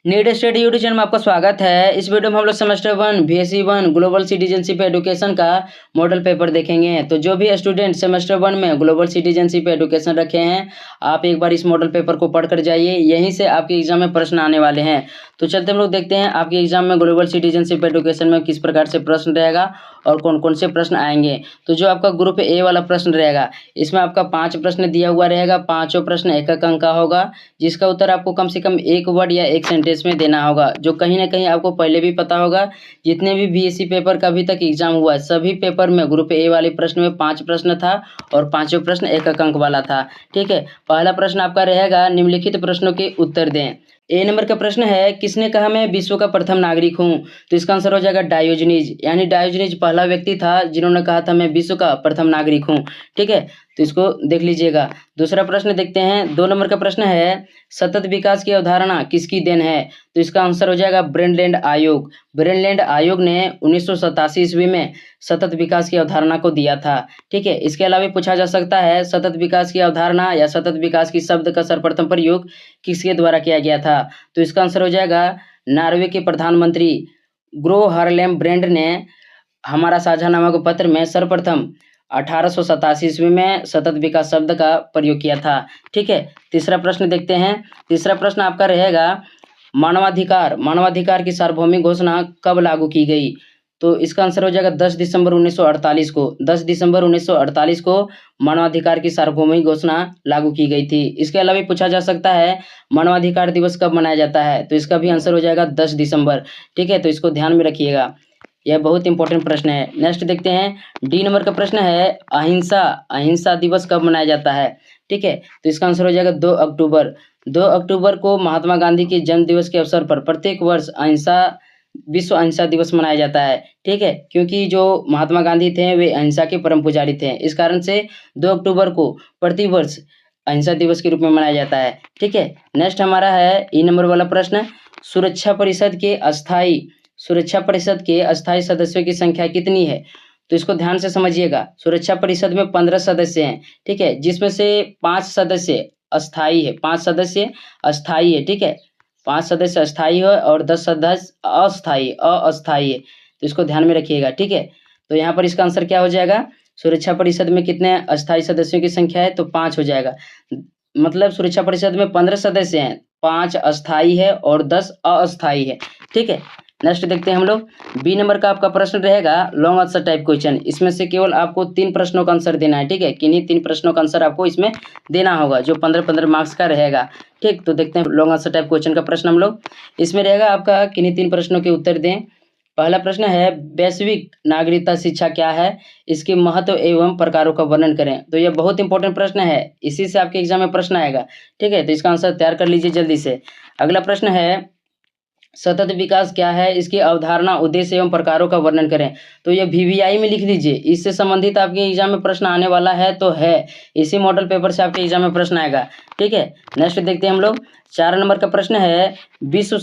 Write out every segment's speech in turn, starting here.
NEET study YouTube channel में आपका स्वागत है। इस वीडियो में हम लोग semester 1 BSc 1 global citizenship education का मॉडल पेपर देखेंगे। तो जो भी स्टूडेंट सेमेस्टर 1 में ग्लोबल सिटीजनशिप एजुकेशन रखे हैं, आप एक बार इस मॉडल पेपर को पढ़कर जाइए, यहीं से आपके एग्जाम में प्रश्न आने वाले हैं। तो चलते हम लोग देखते हैं आपके एग्जाम में ग्लोबल सिटीजनशिप एजुकेशन में किस प्रकार से प्रश्न रहेगा और कौन कौन से प्रश्न आएंगे। तो जो आपका ग्रुप ए वाला प्रश्न रहेगा, इसमें आपका 5 प्रश्न दिया हुआ रहेगा। पाँचों प्रश्न एक अंक का होगा, जिसका उत्तर आपको कम से कम एक वर्ड या एक सेंटेंस में देना होगा, जो कहीं ना कहीं आपको पहले भी पता होगा। जितने भी बीएससी पेपर का अभी तक एग्जाम हुआ है, सभी पेपर में ग्रुप ए वाले प्रश्न में 5 प्रश्न था और पांचों प्रश्न एक अंक वाला था। ठीक है, पहला प्रश्न आपका रहेगा, निम्नलिखित प्रश्नों के उत्तर दें। ए नंबर का प्रश्न है, किसने कहा मैं विश्व का प्रथम नागरिक हूँ? तो इसका आंसर हो जाएगा डायोजनीज, यानी डायोजनीज पहला व्यक्ति था जिन्होंने कहा था मैं विश्व का प्रथम नागरिक हूँ। ठीक है, तो इसको देख लीजिएगा। दूसरा प्रश्न देखते हैं, 2 नंबर का प्रश्न है, सतत विकास की अवधारणा किसकी देन है? तो इसका आंसर हो जाएगा ब्रेनलैंड आयोग। ब्रेनलैंड आयोग ने 1987 ईस्वी में सतत विकास की अवधारणा को दिया था। ठीक है, इसके अलावा पूछा जा सकता है सतत विकास की अवधारणा या सतत विकास की शब्द का सर्वप्रथम प्रयोग किसके द्वारा किया गया था? तो इसका आंसर हो जाएगा नॉर्वे के प्रधानमंत्री ग्रो हार्लेम ब्रेंड ने हमारा साझा नामक पत्र में सर्वप्रथम 1887 ईस्वी में सतत विकास शब्द का प्रयोग किया था। ठीक है, तीसरा प्रश्न देखते हैं। तीसरा प्रश्न आपका रहेगा, मानवाधिकार की सार्वभौमिक घोषणा कब लागू की गई? तो इसका आंसर हो जाएगा 10 दिसंबर 1948 को। 10 दिसंबर 1948 को मानवाधिकार की सार्वभौमिक घोषणा लागू की गई थी। इसके अलावा पूछा जा सकता है मानवाधिकार दिवस कब मनाया जाता है? तो इसका भी आंसर हो जाएगा 10 दिसंबर। ठीक है, तो इसको ध्यान में रखिएगा, यह बहुत इंपॉर्टेंट प्रश्न है। नेक्स्ट देखते हैं, डी नंबर का प्रश्न है, अहिंसा दिवस कब मनाया जाता है? ठीक है, तो इसका आंसर हो जाएगा 2 अक्टूबर। 2 अक्टूबर को महात्मा गांधी के जन्म दिवस के अवसर पर प्रत्येक वर्ष विश्व अहिंसा दिवस मनाया जाता है। ठीक है, क्योंकि जो महात्मा गांधी थे वे अहिंसा के परम पुजारी थे, इस कारण से 2 अक्टूबर को प्रति वर्ष अहिंसा दिवस के रूप में मनाया जाता है। ठीक है, नेक्स्ट हमारा है ई नंबर वाला प्रश्न, सुरक्षा परिषद के अस्थायी सदस्यों की संख्या कितनी है? तो इसको ध्यान से समझिएगा। सुरक्षा परिषद में 15 सदस्य हैं। ठीक है, जिसमें से 5 सदस्य अस्थायी है, 5 सदस्य अस्थायी है। ठीक है, 5 सदस्य अस्थायी है और 10 सदस्य अस्थायी है। तो इसको ध्यान में रखिएगा। ठीक है, तो यहाँ पर इसका आंसर क्या हो जाएगा? सुरक्षा परिषद में कितने अस्थायी सदस्यों की संख्या है? तो 5 हो जाएगा। मतलब सुरक्षा परिषद में 15 सदस्य हैं, 5 अस्थायी है और 10 अस्थायी है। ठीक है, नेक्स्ट देखते हैं हम लोग। बी नंबर का आपका प्रश्न रहेगा लॉन्ग आंसर टाइप क्वेश्चन। इसमें से केवल आपको 3 प्रश्नों का आंसर देना है। ठीक है, किन्हीं 3 प्रश्नों का आंसर आपको इसमें देना होगा, जो 15-15 मार्क्स का रहेगा। ठीक, तो देखते हैं लॉन्ग आंसर टाइप क्वेश्चन का प्रश्न हम लोग। इसमें रहेगा आपका किन्हीं 3 प्रश्नों के उत्तर दें। पहला प्रश्न है, वैश्विक नागरिकता शिक्षा क्या है? इसके महत्व एवं प्रकारों का वर्णन करें। तो यह बहुत इंपॉर्टेंट प्रश्न है, इसी से आपके एग्जाम में प्रश्न आएगा। ठीक है, तो इसका आंसर तैयार कर लीजिए जल्दी से। अगला प्रश्न है, सतत विकास क्या है? इसकी अवधारणा, उद्देश्य एवं प्रकारों का वर्णन करें। तो ये वीवीआई में लिख लीजिए, इससे संबंधित आपके एग्जाम में प्रश्न आने वाला है। तो है, इसी मॉडल पेपर से आपके एग्जाम में प्रश्न आएगा। ठीक है, नेक्स्ट देखते हैं हम लोग। 4 नंबर का प्रश्न है, विश्व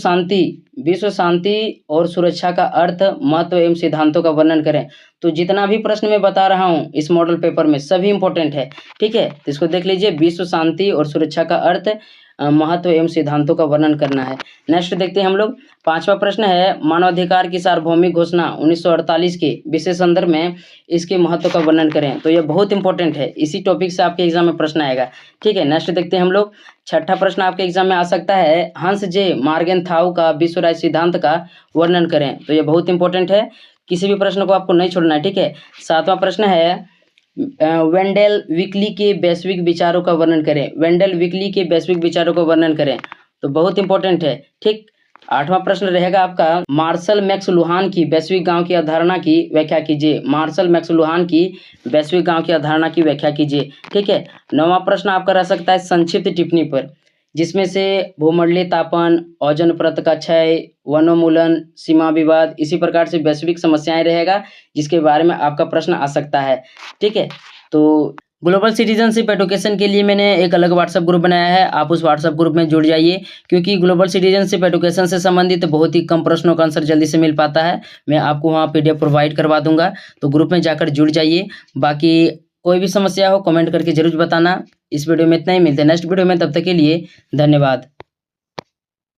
शांति और सुरक्षा का अर्थ, महत्व एवं सिद्धांतों का वर्णन करें। तो जितना भी प्रश्न मैं बता रहा हूँ इस मॉडल पेपर में सभी इंपॉर्टेंट है। ठीक है, तो इसको देख लीजिए, विश्व शांति और सुरक्षा का अर्थ, महत्व एवं सिद्धांतों का वर्णन करना है। नेक्स्ट देखते हैं हम लोग। 5वां प्रश्न है, मानवाधिकार की सार्वभौमिक घोषणा 1948 के विशेष संदर्भ में इसके महत्व का वर्णन करें। तो यह बहुत इंपॉर्टेंट है, इसी टॉपिक से आपके एग्जाम में प्रश्न आएगा। ठीक है, नेक्स्ट देखते हैं हम लोग। 6ठा प्रश्न आपके एग्जाम में आ सकता है, हंस जे मार्गेनथाउ का विश्व राज्य सिद्धांत का वर्णन करें। तो यह बहुत इंपॉर्टेंट है, किसी भी प्रश्न को आपको नहीं छोड़ना है। ठीक है, 7वां प्रश्न है, वेंडेल विकली के वैश्विक विचारों का वर्णन करें। वेंडेल विकली के वैश्विक विचारों का वर्णन करें, तो बहुत इंपॉर्टेंट है। ठीक, 8वां प्रश्न रहेगा आपका, मार्शल मैक्लुहान की वैश्विक गांव की अवधारणा की व्याख्या कीजिए। मार्शल मैक्लुहान की वैश्विक गांव की अवधारणा की व्याख्या कीजिए। ठीक है, 9वां प्रश्न आपका रह सकता है संक्षिप्त टिप्पणी पर, जिसमें से भूमंडलीय तापन, ओजोन परत का क्षय, वनोन्मूलन, सीमा विवाद, इसी प्रकार से वैश्विक समस्याएं रहेगा, जिसके बारे में आपका प्रश्न आ सकता है। ठीक है, तो ग्लोबल सिटीजनशिप एजुकेशन के लिए मैंने एक अलग व्हाट्सएप ग्रुप बनाया है, आप उस व्हाट्सएप ग्रुप में जुड़ जाइए, क्योंकि ग्लोबल सिटीजनशिप एजुकेशन से संबंधित बहुत ही कम प्रश्नों का आंसर जल्दी से मिल पाता है। मैं आपको वहाँ PDF प्रोवाइड करवा दूंगा, तो ग्रुप में जाकर जुड़ जाइए। बाकी कोई भी समस्या हो कमेंट करके जरूर बताना। इस वीडियो में इतना ही, मिलते हैं नेक्स्ट वीडियो में, तब तक के लिए धन्यवाद।